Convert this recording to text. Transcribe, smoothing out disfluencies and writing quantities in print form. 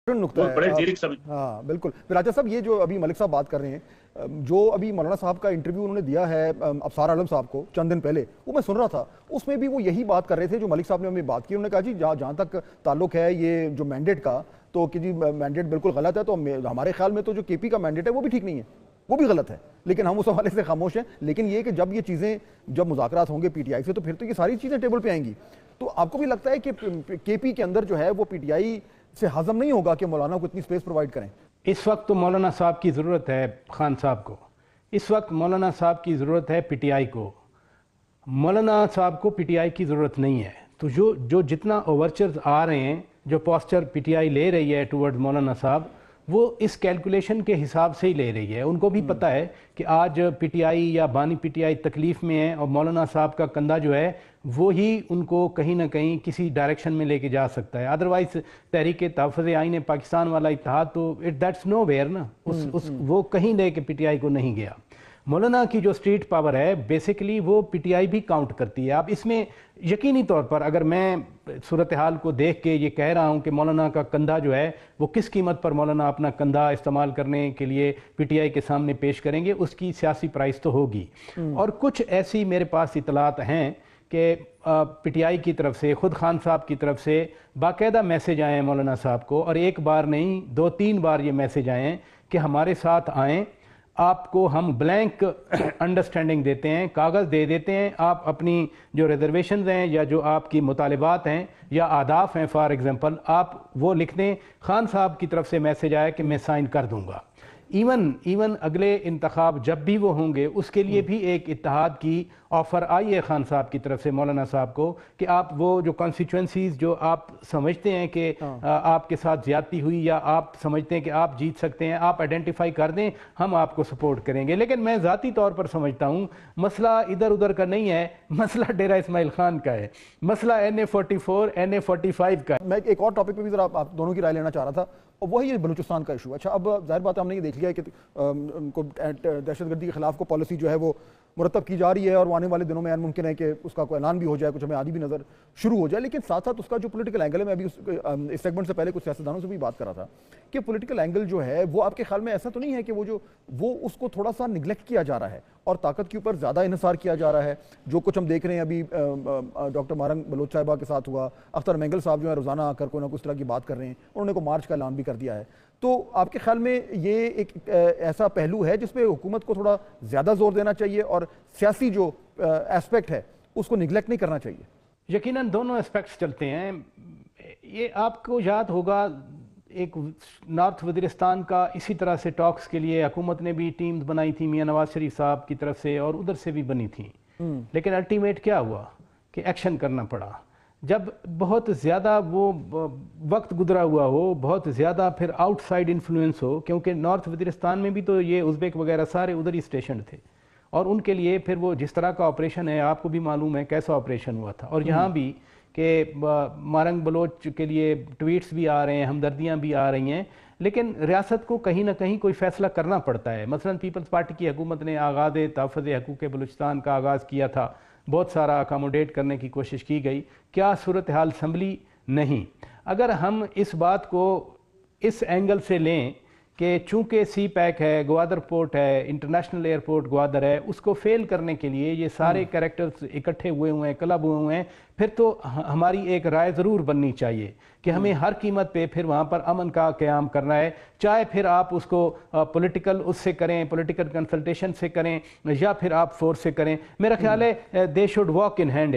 नुकता वो है बड़े जीरिक समझ। हाँ बिल्कुल। राजा साहब, ये जो अभी मलिक साहब बात कर रहे हैं, जो अभी मौलाना साहब का इंटरव्यू उन्होंने दिया है अफसार आलम साहब को चंद दिन पहले, वो मैं सुन रहा था, उसमें भी वो यही बात कर रहे थे जो मलिक साहब ने हमें बात की। उन्होंने कहा जी जहाँ तक ताल्लुक है ये जो मैंडेट का, तो कि जी मैंडेट बिल्कुल गलत है, तो हमारे ख्याल में तो जो केपी का मैंडेट है वो भी ठीक नहीं है, वो भी गलत है, लेकिन हम उस हवाले से खामोश हैं। लेकिन ये कि जब ये चीज़ें, जब मुज़ाकरात होंगे पीटीआई से, तो फिर तो ये सारी चीज़ें टेबल पे आएंगी। तो आपको भी लगता है कि केपी के अंदर जो है वो पीटीआई से हजम नहीं होगा कि मौलाना को इतनी स्पेस प्रोवाइड करें? इस वक्त तो मौलाना साहब की ज़रूरत है खान साहब को, इस वक्त मौलाना साहब की ज़रूरत है पीटीआई को। मौलाना साहब को पीटीआई की ज़रूरत नहीं है। तो जो जितना ओवरचर्स आ रहे हैं, जो पोस्चर पीटीआई ले रही है टुवर्ड मौलाना साहब, वो इस कैलकुलेशन के हिसाब से ही ले रही है। उनको भी पता है कि आज पीटीआई या बानी पीटीआई तकलीफ़ में है और मौलाना साहब का कंधा जो है वो ही उनको कहीं ना कहीं किसी डायरेक्शन में लेके जा सकता है। अदरवाइज तहरीक तहफ़्फ़ुज़ आईन पाकिस्तान वाला इत्तेहाद तो दैट्स नो वेयर ना, वो कहीं लेके पीटीआई को नहीं गया। मौलाना की जो स्ट्रीट पावर है बेसिकली वो पीटीआई भी काउंट करती है। अब इसमें यकीनी तौर पर अगर मैं सूरत हाल को देख के ये कह रहा हूँ कि मौलाना का कंधा जो है वो किस कीमत पर मौलाना अपना कंधा इस्तेमाल करने के लिए पीटीआई के सामने पेश करेंगे, उसकी सियासी प्राइस तो होगी। और कुछ ऐसी मेरे पास इतलात हैं कि पीटीआई की तरफ से, ख़ुद खान साहब की तरफ से बाकायदा मैसेज आए हैं मौलाना साहब को, और एक बार नहीं 2-3 बार ये मैसेज आए हैं कि हमारे साथ आएँ, आपको हम ब्लैंक अंडरस्टैंडिंग देते हैं, कागज़ दे देते हैं, आप अपनी जो रिजर्वेशंस हैं या जो आपकी मुतालिबात हैं या आदाफ हैं फॉर एग्ज़ाम्पल, आप वो लिख दें। खान साहब की तरफ से मैसेज आया कि मैं साइन कर दूंगा। इवन अगले इंतखाब जब भी वो होंगे उसके लिए भी एक इत्तेहाद की ऑफ़र आई है खान साहब की तरफ से मौलाना साहब को कि आप वो जो कॉन्स्टिट्यूंसीज़ जो आप समझते हैं कि आपके साथ ज़्यादती हुई या आप समझते हैं कि आप जीत सकते हैं, आप आइडेंटिफाई कर दें, हम आपको सपोर्ट करेंगे। लेकिन मैं ज़ाती तौर पर समझता हूँ मसला इधर उधर का नहीं है, मसला डेरा इस्माइल खान का है, मसला NA-44 NA-45 का है। मैं एक और टॉपिक पे भी ज़रा आप दोनों की राय लेना चाह रहा था, और वही है बलूचिस्तान का इशू। अच्छा, अब जाहिर बात है हमने ये देख लिया है कि उनको दहशतगर्दी के खिलाफ को पॉलिसी जो है वो मुरतब की जा रही है, और आने वाले दिनों में मुमकिन है कि उसका कोई ऐलान भी हो जाए, कुछ हमें आदि भी नज़र शुरू हो जाए। लेकिन साथ साथ उसका जो पॉलिटिकल एंगल है, मैं अभी इस सेगमेंट से पहले कुछ सियासतदानों से भी बात कर रहा था कि पॉलिटिकल एंगल जो है वो आपके ख्याल में ऐसा तो नहीं है कि वो उसको थोड़ा सा निगलेक्ट किया जा रहा है और ताकत के ऊपर ज़्यादा इन्हिसार किया जा रहा है? जो कुछ हम देख रहे हैं अभी डॉक्टर मारंग बलोच साहिबा के साथ हुआ, अख्तर मेंगल साहब जो है रोज़ाना आकर कोई ना कुछ तरह की बात कर रहे हैं, उन्होंने को मार्च का ऐलान भी कर दिया है। तो आपके ख्याल में ये एक ऐसा पहलू है जिस पे हुकूमत को थोड़ा ज़्यादा जोर देना चाहिए और सियासी जो एस्पेक्ट है उसको निगलेक्ट नहीं करना चाहिए? यकीनन दोनों एस्पेक्ट्स चलते हैं। ये आपको याद होगा एक नॉर्थ वज़ीरिस्तान का इसी तरह से टॉक्स के लिए हुकूमत ने भी टीम्स बनाई थी मियां नवाज शरीफ साहब की तरफ से, और उधर से भी बनी थी। लेकिन अल्टीमेट क्या हुआ कि एक्शन करना पड़ा। जब बहुत ज़्यादा वो वक्त गुजरा हुआ हो, बहुत ज़्यादा फिर आउटसाइड इन्फ्लुएंस हो, क्योंकि नॉर्थ वज़ीरिस्तान में भी तो ये उज़्बेक वगैरह सारे उधर ही स्टेशन थे, और उनके लिए फिर वो जिस तरह का ऑपरेशन है आपको भी मालूम है कैसा ऑपरेशन हुआ था। और यहाँ भी कि मारंग बलोच के लिए ट्वीट्स भी आ रहे हैं, हमदर्दियाँ भी आ रही हैं, लेकिन रियासत को कहीं ना कहीं कोई फ़ैसला करना पड़ता है। मसलन पीपल्स पार्टी की हुकूमत ने आगाज़ तहफ़्फ़ुज़ हकूक़ बलूचिस्तान का आगाज़ किया था, बहुत सारा अकामोडेट करने की कोशिश की गई, क्या सूरत हाल संभली? नहीं। अगर हम इस बात को इस एंगल से लें कि चूँकि सी पैक है, ग्वादर पोर्ट है, इंटरनेशनल एयरपोर्ट ग्वादर है, उसको फेल करने के लिए ये सारे कैरेक्टर्स इकट्ठे हुए हुए हैं, क्लब हुए हुए हैं, फिर तो हमारी एक राय ज़रूर बननी चाहिए कि हमें हर कीमत पे फिर वहाँ पर अमन का क़याम करना है, चाहे फिर आप उसको पॉलिटिकल उससे करें, पॉलिटिकल कंसल्टेशन से करें, या फिर आप फोर्स से करें। मेरा ख्याल है they should walk in hand.